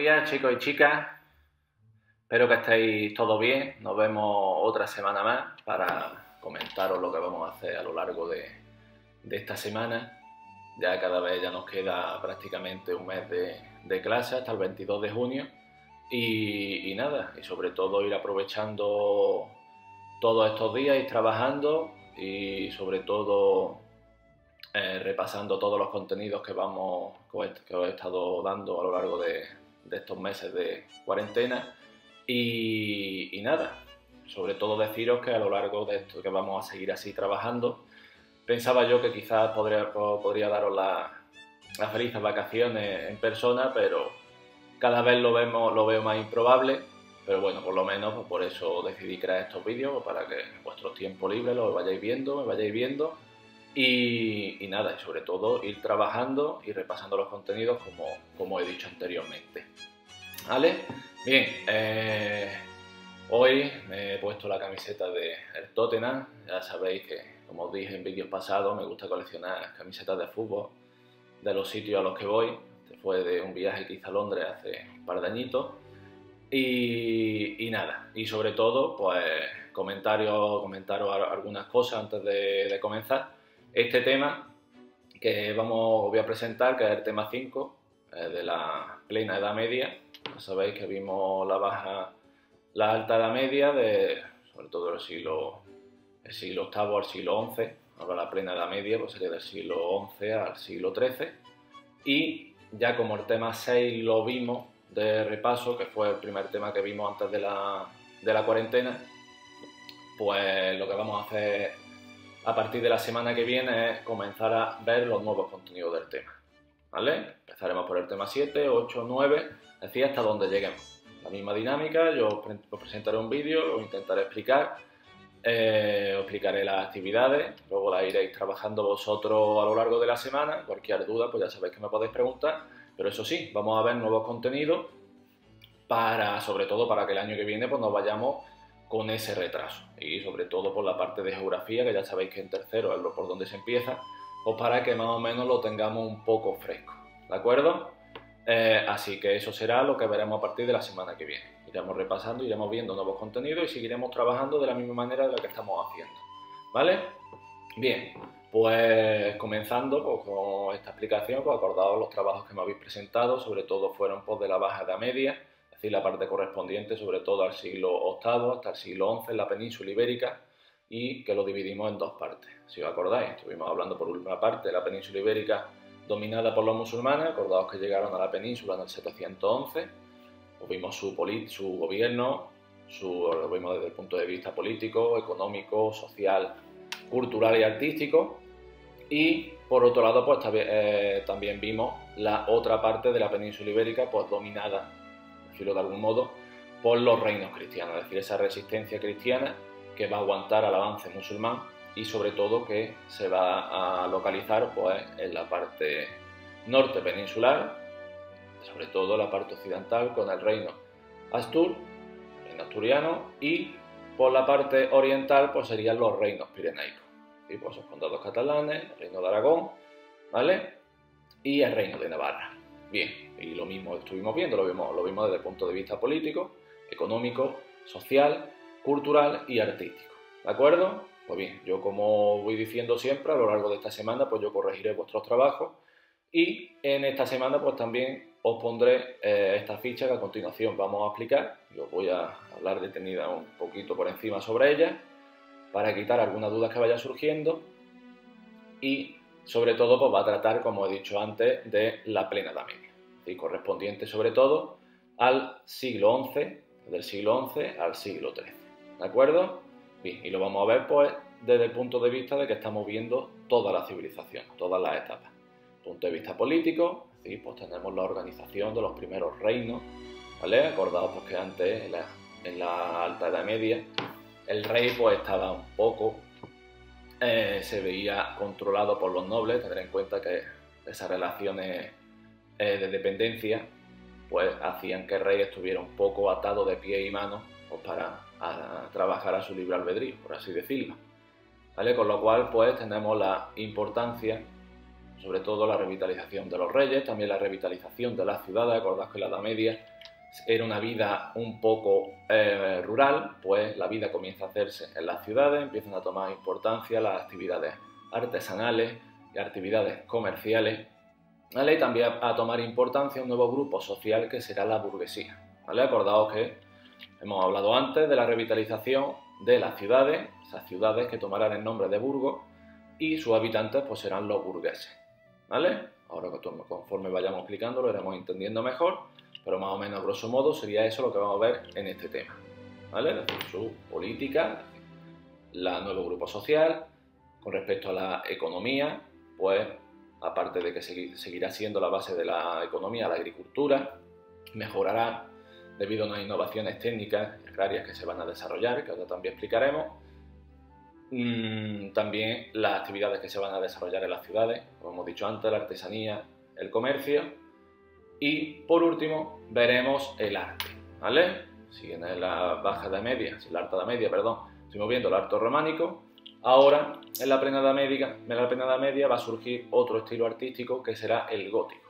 días, chicos y chicas. Espero que estéis todos bien. Nos vemos otra semana más para comentaros lo que vamos a hacer a lo largo de esta semana. Ya cada vez ya nos queda prácticamente un mes de clase hasta el 22 de junio. Y nada, y sobre todo ir aprovechando todos estos días, ir trabajando y sobre todo repasando todos los contenidos que os he estado dando a lo largo de estos meses de cuarentena y nada, sobre todo deciros que a lo largo de esto que vamos a seguir así trabajando, pensaba yo que quizás podría daros las felices vacaciones en persona, pero cada vez lo veo más improbable. Pero bueno, por lo menos pues por eso decidí crear estos vídeos, para que vuestro tiempo libre lo vayáis viendo, me vayáis viendo. Y nada, y sobre todo ir trabajando y repasando los contenidos como he dicho anteriormente. ¿Vale? Bien, hoy me he puesto la camiseta del Tottenham. Ya sabéis que, como os dije en vídeos pasados, me gusta coleccionar camisetas de fútbol de los sitios a los que voy. Este fue de un viaje que hice a Londres hace un par de añitos. Y nada, y sobre todo, pues comentaros algunas cosas antes de comenzar. Este tema que os voy a presentar, que es el tema 5 de la plena Edad Media. Ya sabéis que vimos la alta Edad Media, sobre todo el siglo VIII al siglo XI. Ahora la plena Edad Media pues sería del siglo XI al siglo XIII. Y ya como el tema 6 lo vimos de repaso, que fue el primer tema que vimos antes de la cuarentena, pues lo que vamos a hacer a partir de la semana que viene es comenzar a ver los nuevos contenidos del tema, ¿vale? Empezaremos por el tema 7, 8, 9, es decir, hasta donde lleguemos. La misma dinámica, yo os presentaré un vídeo, os intentaré explicar, os explicaré las actividades, luego las iréis trabajando vosotros a lo largo de la semana. Cualquier duda, pues ya sabéis que me podéis preguntar, pero eso sí, vamos a ver nuevos contenidos sobre todo para que el año que viene pues no vayamos con ese retraso, y sobre todo por la parte de geografía, que ya sabéis que en tercero es por donde se empieza, pues para que más o menos lo tengamos un poco fresco, ¿de acuerdo? Así que eso será lo que veremos a partir de la semana que viene. Iremos repasando, iremos viendo nuevos contenidos y seguiremos trabajando de la misma manera de la que estamos haciendo, ¿vale? Bien, pues comenzando pues, con esta explicación, pues acordaos los trabajos que me habéis presentado, sobre todo fueron pues, de la Baja Edad Media, la parte correspondiente sobre todo al siglo VIII hasta el siglo XI en la península ibérica, y que lo dividimos en dos partes. Si os acordáis, estuvimos hablando por una parte de la península ibérica dominada por los musulmanes. Acordaos que llegaron a la península en el 711, pues vimos su gobierno, lo vimos desde el punto de vista político, económico, social, cultural y artístico. Y por otro lado, pues también vimos la otra parte de la península ibérica, pues dominada, decirlo de algún modo, por los reinos cristianos, es decir, esa resistencia cristiana que va a aguantar al avance musulmán, y sobre todo que se va a localizar pues, en la parte norte peninsular, sobre todo la parte occidental con el reino Astur, el reino asturiano, y por la parte oriental pues serían los reinos pirenaicos, y pues los condados catalanes, el reino de Aragón, ¿vale? Y el reino de Navarra. Bien, y lo mismo estuvimos viendo, lo vimos desde el punto de vista político, económico, social, cultural y artístico, ¿de acuerdo? Pues bien, yo como voy diciendo siempre, a lo largo de esta semana, pues yo corregiré vuestros trabajos, y en esta semana pues también os pondré esta ficha que a continuación vamos a explicar. Yo voy a hablar detenida un poquito por encima sobre ella, para quitar algunas dudas que vayan surgiendo, y sobre todo pues va a tratar, como he dicho antes, de la plena Edad Media, y correspondiente sobre todo al siglo XI, del siglo XI al siglo XIII, ¿de acuerdo? Bien, y lo vamos a ver pues desde el punto de vista de que estamos viendo toda la civilización, todas las etapas. Punto de vista político, ¿sí? Pues tenemos la organización de los primeros reinos, ¿vale? Acordaos pues que antes, en la Alta Edad Media, el rey pues estaba un poco... se veía controlado por los nobles. Tener en cuenta que esas relaciones de dependencia pues hacían que el rey estuviera un poco atado de pies y manos pues, para trabajar a su libre albedrío, por así decirlo, ¿vale? Con lo cual pues tenemos la importancia, sobre todo la revitalización de los reyes, también la revitalización de las ciudades. Acordad que la Edad Media era una vida un poco rural, pues la vida comienza a hacerse en las ciudades, empiezan a tomar importancia las actividades artesanales y actividades comerciales, ¿vale? Y también a tomar importancia un nuevo grupo social que será la burguesía, ¿vale? Acordaos que hemos hablado antes de la revitalización de las ciudades, esas ciudades que tomarán el nombre de burgos, y sus habitantes pues serán los burgueses, ¿vale? Ahora conforme vayamos explicando lo iremos entendiendo mejor, pero más o menos a grosso modo sería eso lo que vamos a ver en este tema, ¿vale? Es decir, su política, el nuevo grupo social. Con respecto a la economía, pues aparte de que seguirá siendo la base de la economía la agricultura, mejorará debido a unas innovaciones técnicas y agrarias que se van a desarrollar, que ahora también explicaremos. También las actividades que se van a desarrollar en las ciudades, como hemos dicho antes, la artesanía, el comercio. Y por último veremos el arte, ¿vale? Si en la Baja Edad Media, si en la Alta Edad Media, perdón, estuvimos viendo el arte románico, ahora en la plena Edad Media va a surgir otro estilo artístico que será el gótico,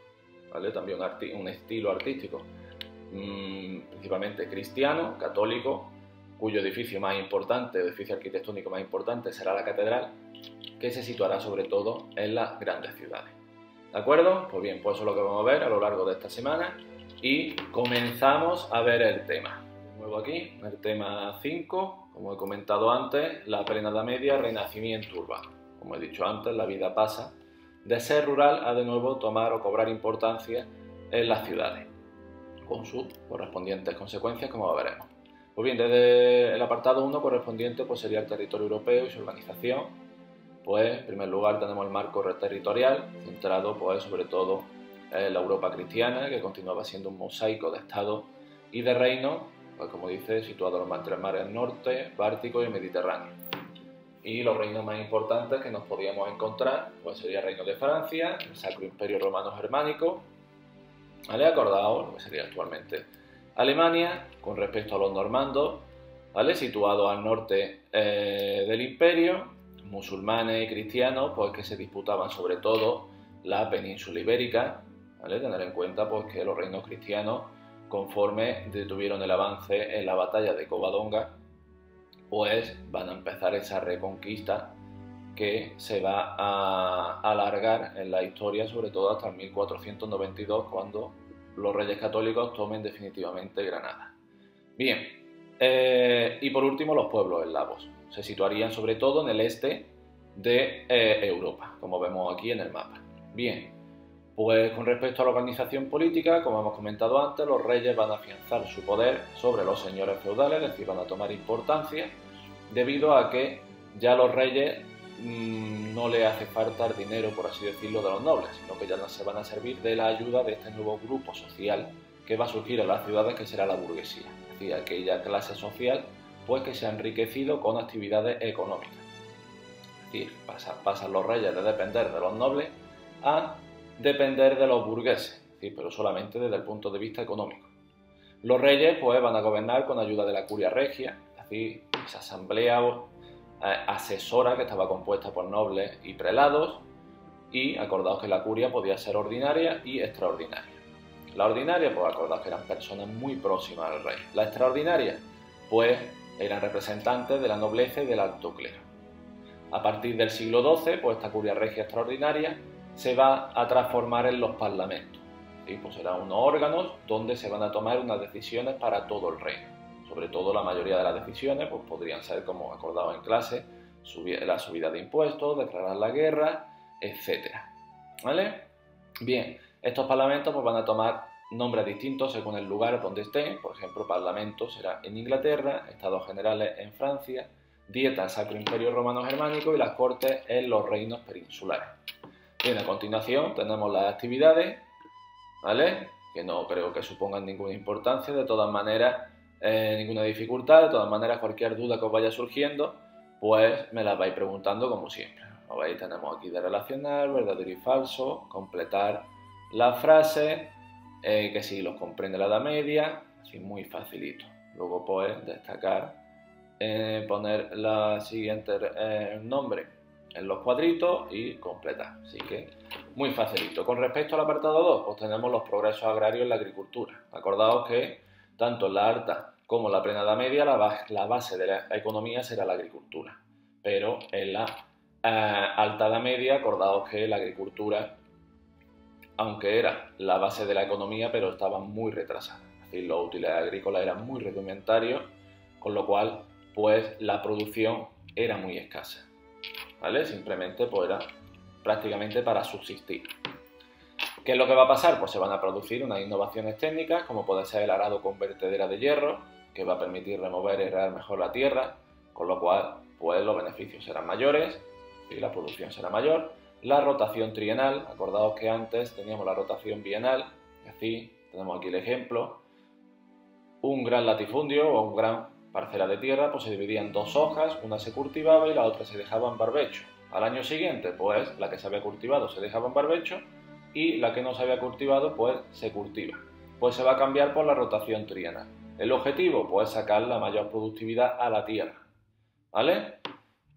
¿vale? También un estilo artístico principalmente cristiano, católico, cuyo edificio arquitectónico más importante será la catedral, que se situará sobre todo en las grandes ciudades. ¿De acuerdo? Pues bien, pues eso es lo que vamos a ver a lo largo de esta semana y comenzamos a ver el tema. De nuevo aquí, el tema 5, como he comentado antes, la plena Edad Media, renacimiento urbano. Como he dicho antes, la vida pasa de ser rural a de nuevo tomar o cobrar importancia en las ciudades, con sus correspondientes consecuencias, como veremos. Pues bien, desde el apartado 1 correspondiente pues sería el territorio europeo y su organización. Pues en primer lugar tenemos el marco territorial, centrado pues sobre todo en la Europa cristiana, que continuaba siendo un mosaico de estados y de reinos, pues como dice, situado entre el mar norte, Báltico y Mediterráneo. Y los reinos más importantes que nos podíamos encontrar pues sería el Reino de Francia, el Sacro Imperio Romano Germánico, ¿vale? Acordaos lo que sería actualmente Alemania, con respecto a los normandos, ¿vale? Situados al norte del imperio, musulmanes y cristianos, pues que se disputaban sobre todo la península ibérica, ¿vale? Tener en cuenta pues que los reinos cristianos, conforme detuvieron el avance en la batalla de Covadonga, pues van a empezar esa reconquista que se va a alargar en la historia, sobre todo hasta el 1492, cuando los reyes católicos tomen definitivamente Granada. Bien, y por último los pueblos eslavos. Se situarían sobre todo en el este de Europa, como vemos aquí en el mapa. Bien, pues con respecto a la organización política, como hemos comentado antes, los reyes van a afianzar su poder sobre los señores feudales, es decir, van a tomar importancia, debido a que ya los reyes no le hace falta el dinero, por así decirlo, de los nobles, sino que ya no se van a servir de la ayuda de este nuevo grupo social que va a surgir en las ciudades, que será la burguesía, es decir, aquella clase social pues que se ha enriquecido con actividades económicas. Es decir, pasan los reyes de depender de los nobles a depender de los burgueses, es decir, pero solamente desde el punto de vista económico. Los reyes pues van a gobernar con ayuda de la curia regia, es decir, esa asamblea asesora que estaba compuesta por nobles y prelados, y acordaos que la curia podía ser ordinaria y extraordinaria. La ordinaria, pues acordaos que eran personas muy próximas al rey. La extraordinaria, pues eran representantes de la nobleza y del alto clero. A partir del siglo XII, pues esta curia regia extraordinaria se va a transformar en los parlamentos. ¿Sí? Pues serán unos órganos donde se van a tomar unas decisiones para todo el reino. Sobre todo la mayoría de las decisiones pues podrían ser, como acordado en clase, la subida de impuestos, declarar la guerra, etc. ¿Vale? Bien, estos parlamentos pues van a tomar nombres distintos según el lugar donde estén. Por ejemplo, parlamento será en Inglaterra, estados generales en Francia, dieta Sacro Imperio Romano Germánico y las cortes en los reinos peninsulares. Bien, a continuación tenemos las actividades, ¿vale? Que no creo que supongan ninguna importancia, de todas maneras, ninguna dificultad. De todas maneras, cualquier duda que os vaya surgiendo, pues me la vais preguntando como siempre. Como veis, tenemos aquí de relacionar, verdadero y falso, completar la frase, que si los comprende la Edad Media, así muy facilito. Luego pues destacar, poner la siguiente nombre en los cuadritos y completar. Así que Muy facilito. Con respecto al apartado 2, pues tenemos los progresos agrarios en la agricultura. Acordaos que tanto en la alta como en la plena Edad Media la base de la economía será la agricultura. Pero en la alta Edad Media, acordaos que la agricultura, aunque era la base de la economía, pero estaba muy retrasada. Es decir, los útiles agrícolas eran muy rudimentarios, con lo cual pues la producción era muy escasa, ¿vale? Simplemente pues era prácticamente para subsistir. ¿Qué es lo que va a pasar? Pues se van a producir unas innovaciones técnicas, como puede ser el arado con vertedera de hierro, que va a permitir remover y arar mejor la tierra, con lo cual pues los beneficios serán mayores y la producción será mayor. La rotación trienal, acordaos que antes teníamos la rotación bienal, así tenemos aquí el ejemplo, un gran latifundio o un gran parcela de tierra pues se dividía en dos hojas, una se cultivaba y la otra se dejaba en barbecho. Al año siguiente pues la que se había cultivado se dejaba en barbecho y la que no se había cultivado pues se cultiva. Pues se va a cambiar por la rotación trienal. El objetivo pues sacar la mayor productividad a la tierra, ¿vale?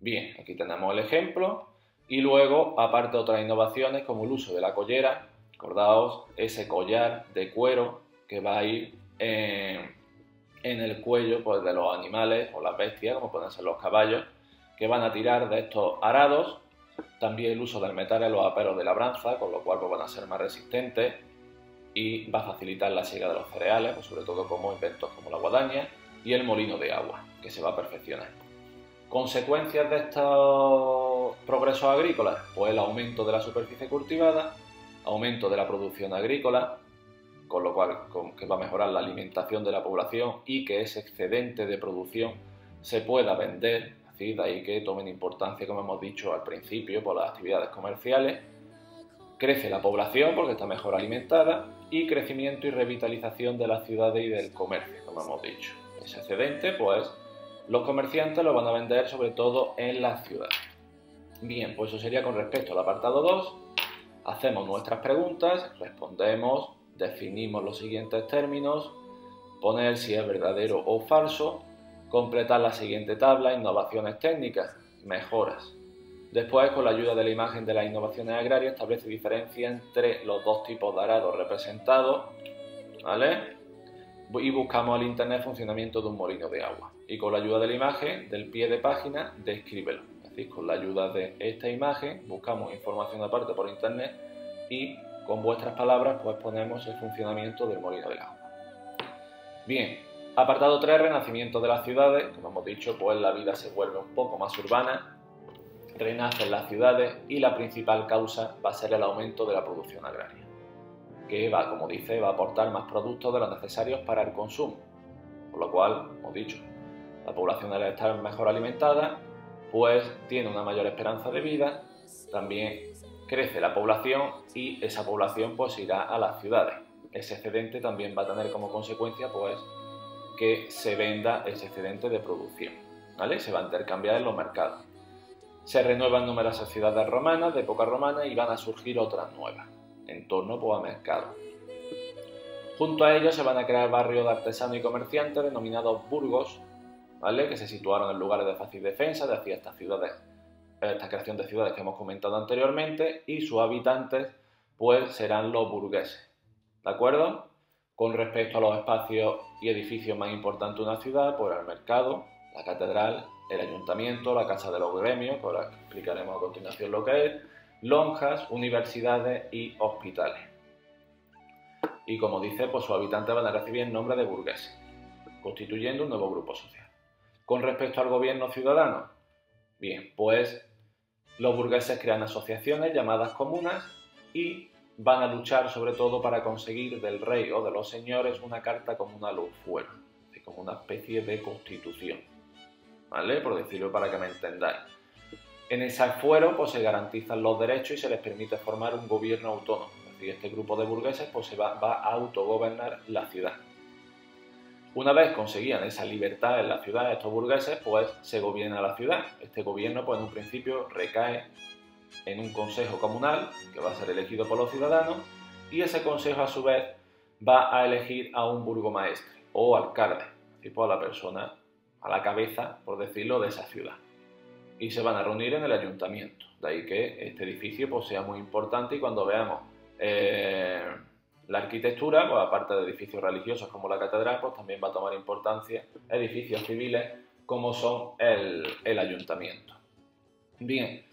Bien, aquí tenemos el ejemplo y luego aparte otras innovaciones como el uso de la collera. Acordaos ese collar de cuero que va a ir en el cuello pues, de los animales o las bestias, como pueden ser los caballos, que van a tirar de estos arados. También el uso del metal en los aperos de labranza, con lo cual pues, van a ser más resistentes y va a facilitar la siega de los cereales, pues, sobre todo como inventos como la guadaña y el molino de agua, que se va a perfeccionar. ¿Consecuencias de estos progresos agrícolas? Pues el aumento de la superficie cultivada, aumento de la producción agrícola, con lo cual que va a mejorar la alimentación de la población y que ese excedente de producción se pueda vender, ¿sí? De ahí que tomen importancia, como hemos dicho al principio, por las actividades comerciales. Crece la población porque está mejor alimentada y crecimiento y revitalización de las ciudades y del comercio, como hemos dicho. Ese excedente, pues, los comerciantes lo van a vender sobre todo en las ciudades. Bien, pues eso sería con respecto al apartado 2. Hacemos nuestras preguntas, respondemos, definimos los siguientes términos, poner si es verdadero o falso, completar la siguiente tabla, innovaciones técnicas, mejoras. Después, con la ayuda de la imagen de las innovaciones agrarias, establece diferencia entre los dos tipos de arados representados, ¿vale? Y buscamos al internet funcionamiento de un molino de agua. Y con la ayuda de la imagen, del pie de página, descríbelo. Es decir, con la ayuda de esta imagen, buscamos información aparte por internet y con vuestras palabras pues ponemos el funcionamiento del molino del agua. Bien, apartado 3, renacimiento de las ciudades. Como hemos dicho, pues la vida se vuelve un poco más urbana, renacen las ciudades y la principal causa va a ser el aumento de la producción agraria, que va, como dice, va a aportar más productos de los necesarios para el consumo. Por lo cual, como he dicho, la población al estar mejor alimentada, pues tiene una mayor esperanza de vida, también crece la población y esa población pues irá a las ciudades. Ese excedente también va a tener como consecuencia pues que se venda ese excedente de producción, ¿vale? Se va a intercambiar en los mercados. Se renuevan numerosas ciudades romanas, de época romana, y van a surgir otras nuevas, en torno pues, a mercados. Junto a ellos se van a crear barrios de artesanos y comerciantes denominados burgos, ¿vale? Que se situaron en lugares de fácil defensa, de esta creación de ciudades que hemos comentado anteriormente, y sus habitantes pues serán los burgueses, ¿de acuerdo? Con respecto a los espacios y edificios más importantes de una ciudad, pues el mercado, la catedral, el ayuntamiento, la casa de los gremios, que ahora explicaremos a continuación lo que es, lonjas, universidades y hospitales. Y como dice, pues sus habitantes van a recibir el nombre de burgueses, constituyendo un nuevo grupo social. Con respecto al gobierno ciudadano, bien, pues los burgueses crean asociaciones llamadas comunas y van a luchar sobre todo para conseguir del rey o de los señores una carta comunal o fuero, como una especie de constitución, ¿vale? Por decirlo para que me entendáis. En ese fuero pues, se garantizan los derechos y se les permite formar un gobierno autónomo. Es decir, este grupo de burgueses pues, se va a autogobernar la ciudad. Una vez conseguían esa libertad en la ciudad, estos burgueses, pues se gobierna la ciudad. Este gobierno, pues en un principio, recae en un consejo comunal, que va a ser elegido por los ciudadanos, y ese consejo, a su vez, va a elegir a un burgomaestre o alcalde, tipo a la persona, a la cabeza, por decirlo, de esa ciudad. y se van a reunir en el ayuntamiento. De ahí que este edificio pues, sea muy importante y cuando veamos la arquitectura, pues, aparte de edificios religiosos como la catedral, pues también va a tomar importancia edificios civiles como son el ayuntamiento. Bien,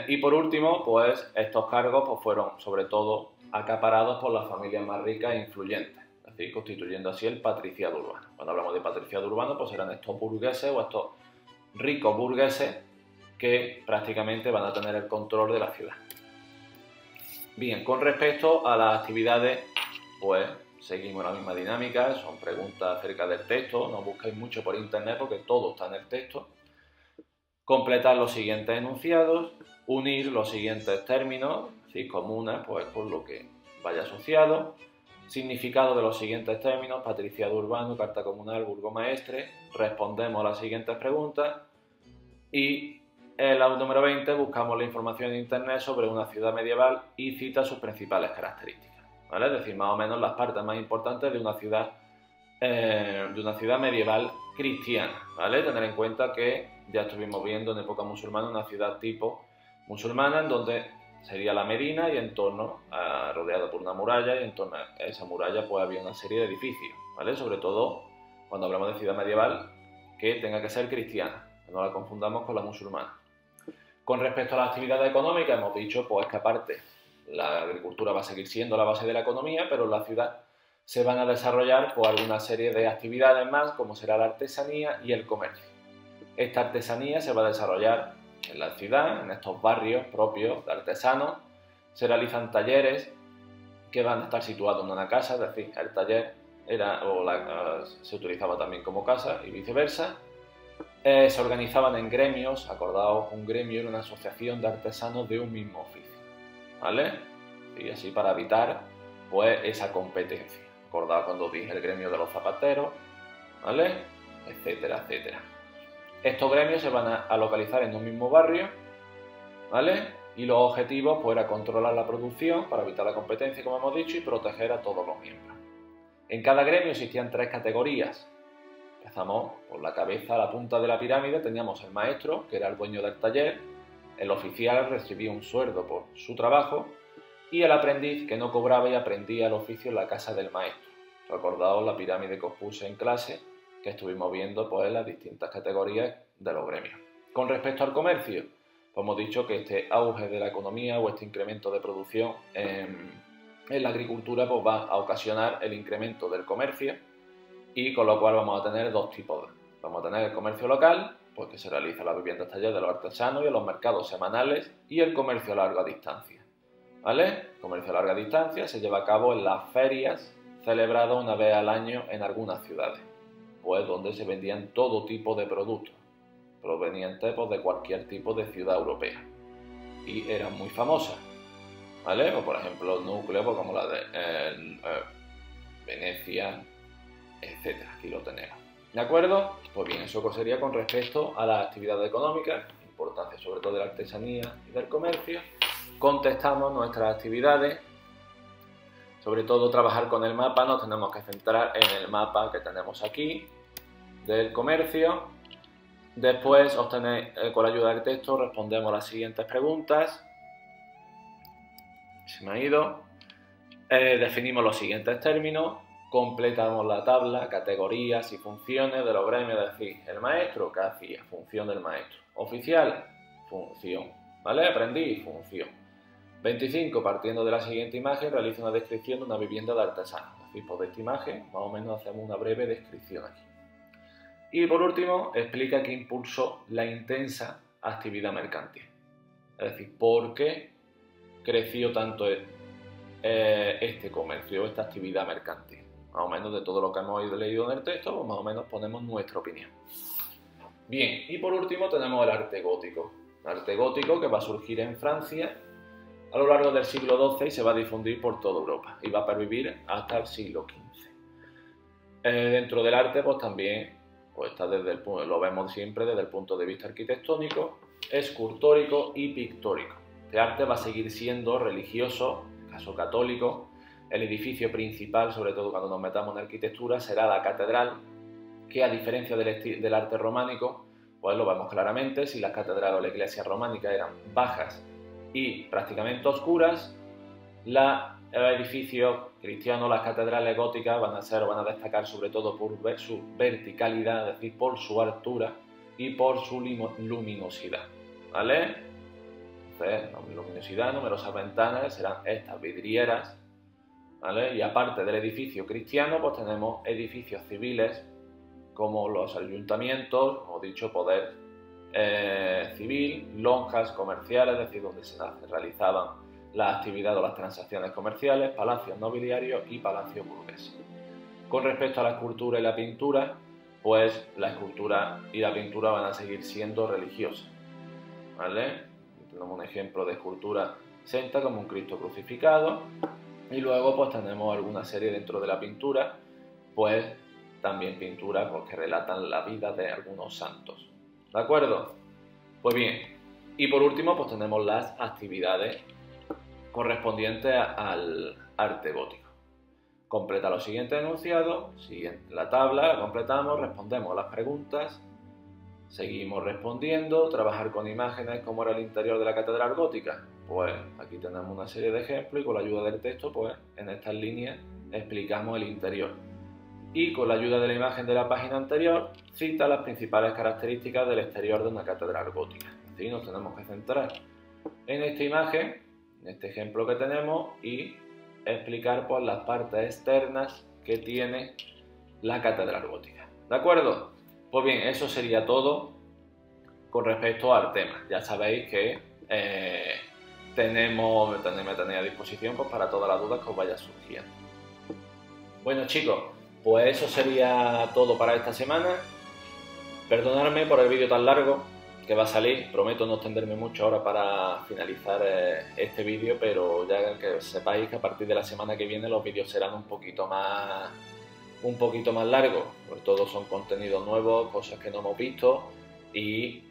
y por último, pues estos cargos pues, fueron sobre todo acaparados por las familias más ricas e influyentes, es decir, constituyendo así el patriciado urbano. Cuando hablamos de patriciado urbano, pues eran estos burgueses o estos ricos burgueses que prácticamente van a tener el control de la ciudad. Bien, con respecto a las actividades, pues seguimos la misma dinámica, son preguntas acerca del texto, no busquéis mucho por internet porque todo está en el texto. Completar los siguientes enunciados, unir los siguientes términos, ¿sí? Comunes, pues con lo que vaya asociado, significado de los siguientes términos, patriciado urbano, carta comunal, burgomaestre, respondemos a las siguientes preguntas y en la número 20 buscamos la información en internet sobre una ciudad medieval y cita sus principales características, ¿vale? Es decir, más o menos las partes más importantes de una ciudad medieval cristiana, ¿vale? Tener en cuenta que ya estuvimos viendo en época musulmana una ciudad tipo musulmana en donde sería la Medina y en torno, rodeada por una muralla y en torno a esa muralla pues había una serie de edificios, ¿vale? Sobre todo cuando hablamos de ciudad medieval que tenga que ser cristiana, que no la confundamos con la musulmana. Con respecto a la actividad económica hemos dicho pues que aparte la agricultura va a seguir siendo la base de la economía, pero en la ciudad se van a desarrollar pues, alguna serie de actividades más, como será la artesanía y el comercio. Esta artesanía se va a desarrollar en la ciudad, en estos barrios propios de artesanos. Se realizan talleres que van a estar situados en una casa, es decir, el taller se utilizaba también como casa y viceversa. Se organizaban en gremios, acordaos, un gremio era una asociación de artesanos de un mismo oficio, ¿vale? Y así para evitar pues esa competencia. Acordaos cuando dije el gremio de los zapateros, ¿vale? Etcétera, etcétera. Estos gremios se van a localizar en un mismo barrio, ¿vale? Y los objetivos pues era controlar la producción para evitar la competencia, como hemos dicho, y proteger a todos los miembros. En cada gremio existían 3 categorías. Empezamos por la cabeza, la punta de la pirámide, teníamos el maestro, que era el dueño del taller, el oficial recibía un sueldo por su trabajo, y el aprendiz, que no cobraba y aprendía el oficio en la casa del maestro. Recordaos la pirámide que os puse en clase, que estuvimos viendo pues, las distintas categorías de los gremios. Con respecto al comercio, pues hemos dicho que este auge de la economía o este incremento de producción en la agricultura pues, va a ocasionar el incremento del comercio, y con lo cual vamos a tener 2 tipos. Vamos a tener el comercio local, pues que se realiza en las viviendas taller de los artesanos y en los mercados semanales, y el comercio a larga distancia, ¿vale? El comercio a larga distancia se lleva a cabo en las ferias celebradas una vez al año en algunas ciudades, pues donde se vendían todo tipo de productos provenientes pues, de cualquier tipo de ciudad europea y eran muy famosas, ¿vale? O por ejemplo núcleos pues, como la de Venecia, etcétera. Aquí lo tenemos. ¿De acuerdo? Pues bien, eso sería con respecto a las actividades económicas, importancia sobre todo de la artesanía y del comercio. Contestamos nuestras actividades, sobre todo trabajar con el mapa, nos tenemos que centrar en el mapa que tenemos aquí del comercio. Después, con la ayuda del texto, respondemos las siguientes preguntas. Se me ha ido. Definimos los siguientes términos. Completamos la tabla, categorías y funciones de los gremios, es decir, el maestro, ¿qué hacía? Función del maestro. Oficial, función. ¿Vale? Aprendiz, función. 25, partiendo de la siguiente imagen, realiza una descripción de una vivienda de artesanos. Es decir, por esta imagen, más o menos hacemos una breve descripción aquí. Y por último, explica qué impulsó la intensa actividad mercantil. Es decir, por qué creció tanto este comercio, esta actividad mercantil. Más o menos de todo lo que hemos leído en el texto, pues más o menos ponemos nuestra opinión. Bien, y por último tenemos el arte gótico. El arte gótico que va a surgir en Francia a lo largo del siglo XII y se va a difundir por toda Europa y va a pervivir hasta el siglo XV. Dentro del arte pues también pues está lo vemos siempre desde el punto de vista arquitectónico, escultórico y pictórico. Este arte va a seguir siendo religioso, en caso católico. El edificio principal, sobre todo cuando nos metamos en arquitectura, será la catedral, que a diferencia del arte románico, Pues lo vemos claramente. Si las catedrales o la iglesia románica eran bajas y prácticamente oscuras, los edificios cristianos, las catedrales góticas van a destacar sobre todo por su verticalidad, es decir, por su altura y por su luminosidad, ¿vale? Entonces, luminosidad, numerosas ventanas, serán estas vidrieras, ¿vale? Y aparte del edificio cristiano, pues tenemos edificios civiles como los ayuntamientos, como he dicho, poder civil, lonjas comerciales, es decir, donde se realizaban las actividades o las transacciones comerciales, palacios nobiliarios y palacios burgueses. Con respecto a la escultura y la pintura, pues la escultura y la pintura van a seguir siendo religiosas, ¿vale? Tenemos un ejemplo de escultura senta como un Cristo crucificado, y luego pues tenemos alguna serie dentro de la pintura, pues también pinturas pues, que relatan la vida de algunos santos, ¿de acuerdo? Pues bien, y por último pues tenemos las actividades correspondientes al arte gótico. Completa los siguientes enunciados, la tabla la completamos, respondemos a las preguntas, seguimos respondiendo, trabajar con imágenes como era el interior de la catedral gótica. Pues aquí tenemos una serie de ejemplos y con la ayuda del texto, pues en estas líneas explicamos el interior. Y con la ayuda de la imagen de la página anterior, cita las principales características del exterior de una catedral gótica. Así nos tenemos que centrar en esta imagen, en este ejemplo que tenemos, y explicar pues, las partes externas que tiene la catedral gótica. ¿De acuerdo? Pues bien, eso sería todo con respecto al tema. Ya sabéis que me tenéis a disposición pues, para todas las dudas que os vaya surgiendo. Bueno chicos, pues eso sería todo para esta semana. Perdonadme por el vídeo tan largo que va a salir, prometo no extenderme mucho ahora para finalizar este vídeo, pero ya que sepáis que a partir de la semana que viene los vídeos serán un poquito más largos, porque todos son contenidos nuevos, cosas que no hemos visto y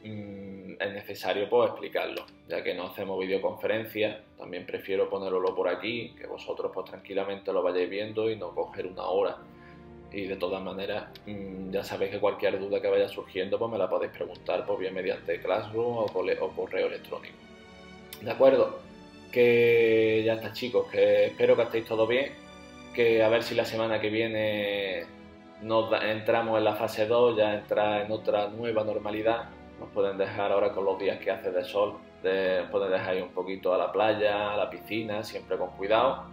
es necesario pues explicarlo, ya que no hacemos videoconferencias, también prefiero ponerlo por aquí, que vosotros pues tranquilamente lo vayáis viendo y no coger una hora. Y de todas maneras, ya sabéis que cualquier duda que vaya surgiendo, pues me la podéis preguntar pues bien mediante Classroom o correo electrónico. ¿De acuerdo? Que ya está chicos, que espero que estéis todos bien, que a ver si la semana que viene entramos en la fase 2, ya entra en otra nueva normalidad. Nos pueden dejar ahora con los días que hace de sol, pueden dejar ir un poquito a la playa, a la piscina, siempre con cuidado.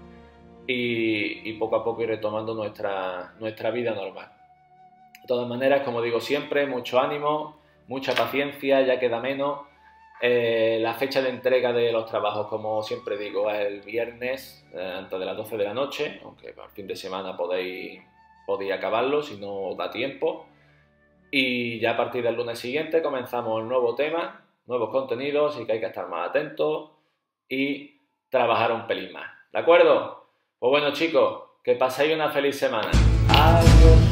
Y poco a poco ir retomando nuestra vida normal. De todas maneras, como digo siempre, mucho ánimo, mucha paciencia, ya queda menos. La fecha de entrega de los trabajos, como siempre digo, es el viernes antes de las 12 de la noche, aunque al fin de semana podéis acabarlo si no os da tiempo. Y ya a partir del lunes siguiente comenzamos el nuevo tema, nuevos contenidos, así que hay que estar más atentos y trabajar un pelín más. ¿De acuerdo? Pues bueno chicos, que paséis una feliz semana. Adiós.